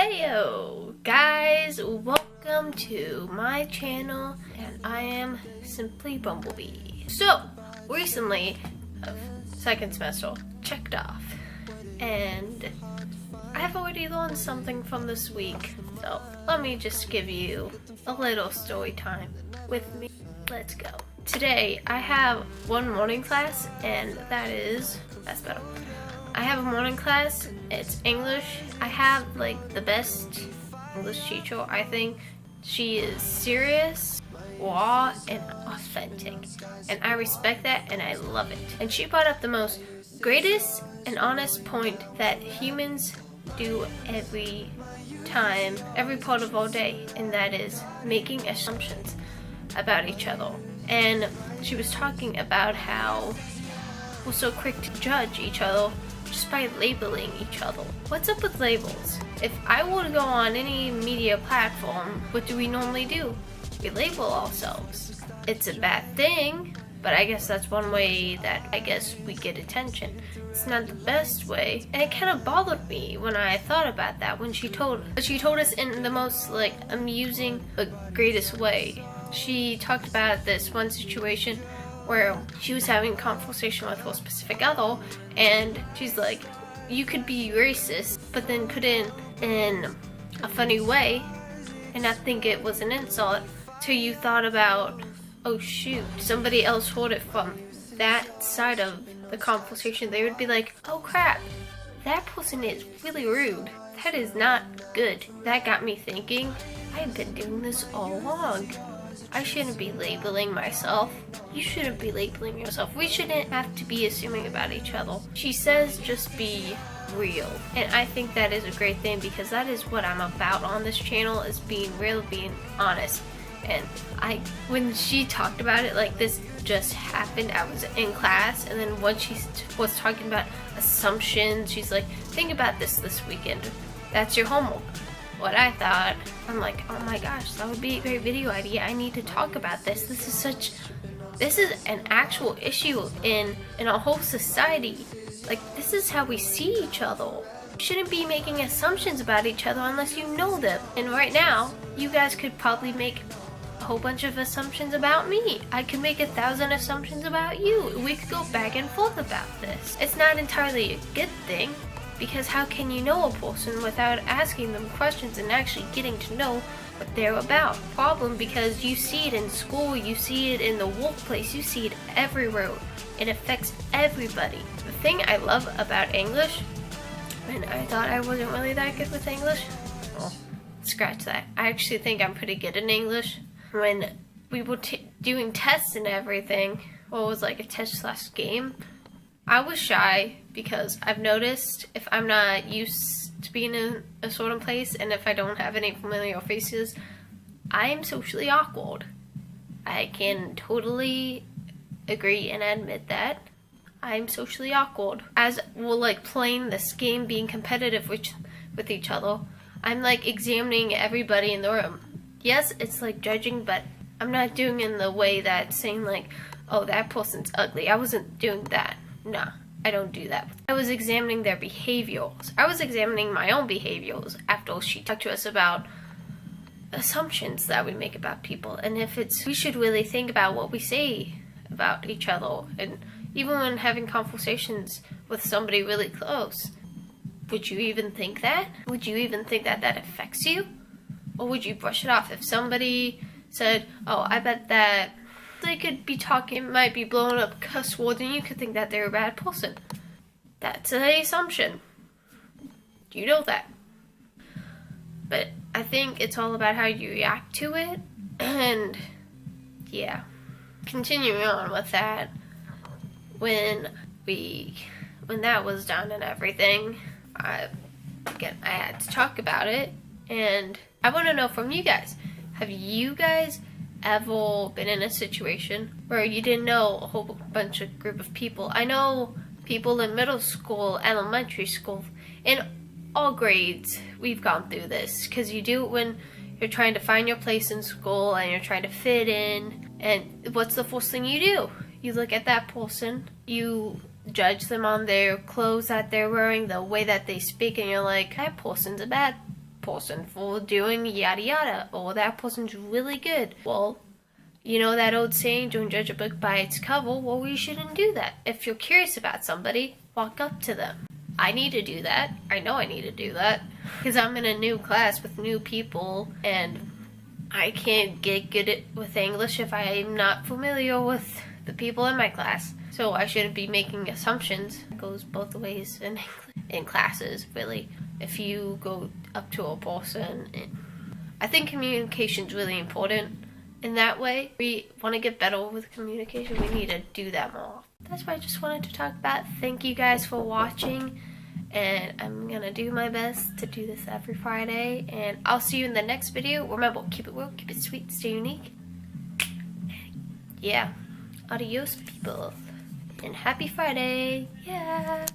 Heyo guys, welcome to my channel, and I am simply BrumbleBee. So recently, second semester checked off, and I've already learned something from this week. So let me just give you a little story time with me. Let's go. Today I have one morning class, and that's better. I have a morning class. It's English. I have like the best English teacher, I think. She is serious, raw, and authentic. And I respect that, and I love it. And she brought up the most greatest and honest point that humans do every time, every part of our day, and that is making assumptions about each other. And she was talking about how we're so quick to judge each other just by labeling each other. What's up with labels? If I were to go on any media platform, what do we normally do? We label ourselves. It's a bad thing, but I guess that's one way that we get attention. It's not the best way, and it kind of bothered me when I thought about that when she told us in the most like amusing but greatest way. She talked about this one situation where she was having a conversation with her specific other, and she's like, you could be racist, but then put it in a funny way and not think it was an insult, till you thought about, oh shoot, somebody else heard it from that side of the conversation. They would be like, oh crap, that person is really rude. That is not good. That got me thinking, I've been doing this all along. I shouldn't be labeling myself. You shouldn't be labeling yourself. We shouldn't have to be assuming about each other. She says just be real. And I think that is a great thing, because that is what I'm about on this channel, is being real, being honest. And when she talked about it, like this just happened, I was in class, and then when she was talking about assumptions, she's like, think about this weekend. That's your homework. What I thought, I'm like, oh my gosh, that would be a great video idea. I need to talk about this. This is an actual issue in our whole society. Like, this is how we see each other. You shouldn't be making assumptions about each other unless you know them. And right now, you guys could probably make a whole bunch of assumptions about me. I could make 1,000 assumptions about you. We could go back and forth about this. It's not entirely a good thing, because how can you know a person without asking them questions and actually getting to know what they're about? Problem, because you see it in school, you see it in the workplace, you see it everywhere. It affects everybody. The thing I love about English, and I thought I wasn't really that good with English, well, scratch that. I actually think I'm pretty good in English. When we were doing tests and everything, well, it was like a test/game, I was shy, because I've noticed if I'm not used to being in a certain place, and if I don't have any familiar faces, I am socially awkward. I can totally agree and admit that I'm socially awkward. As we're like playing this game, being competitive with each other, I'm like examining everybody in the room. Yes, it's like judging, but I'm not doing it in the way that saying like, oh, that person's ugly. I wasn't doing that. No, I don't do that. I was examining their behaviors. I was examining my own behaviors after she talked to us about assumptions that we make about people. And we should really think about what we say about each other. And even when having conversations with somebody really close, would you even think that? Would you even think that that affects you? Or would you brush it off? If somebody said, oh, I bet that they could be talking, might be blowing up cuss words, and you could think that they're a bad person. That's an assumption. You know that. But I think it's all about how you react to it. And yeah, continuing on with that, when that was done and everything, I had to talk about it, and I want to know from you guys, have you guys ever been in a situation where you didn't know a whole group of people? I know people in middle school, elementary school, in all grades, we've gone through this, because you do it when you're trying to find your place in school and you're trying to fit in, and what's the first thing you do? You look at that person, you judge them on their clothes that they're wearing, the way that they speak, and you're like, that person's a bad person for doing yada yada, or that person's really good. Well, you know that old saying, don't judge a book by its cover? Well, we shouldn't do that. If you're curious about somebody, walk up to them. I need to do that. I know I need to do that. Because I'm in a new class with new people, and I can't get good with English if I'm not familiar with the people in my class. So I shouldn't be making assumptions. It goes both ways in classes, really. If you go up to a person, I think communication's really important. In that way, we want to get better with communication. We need to do that more. That's what I just wanted to talk about. Thank you guys for watching, and I'm gonna do my best to do this every Friday, and I'll see you in the next video. Remember, keep it real, keep it sweet, stay unique. Yeah, adios people, and happy Friday. Yeah.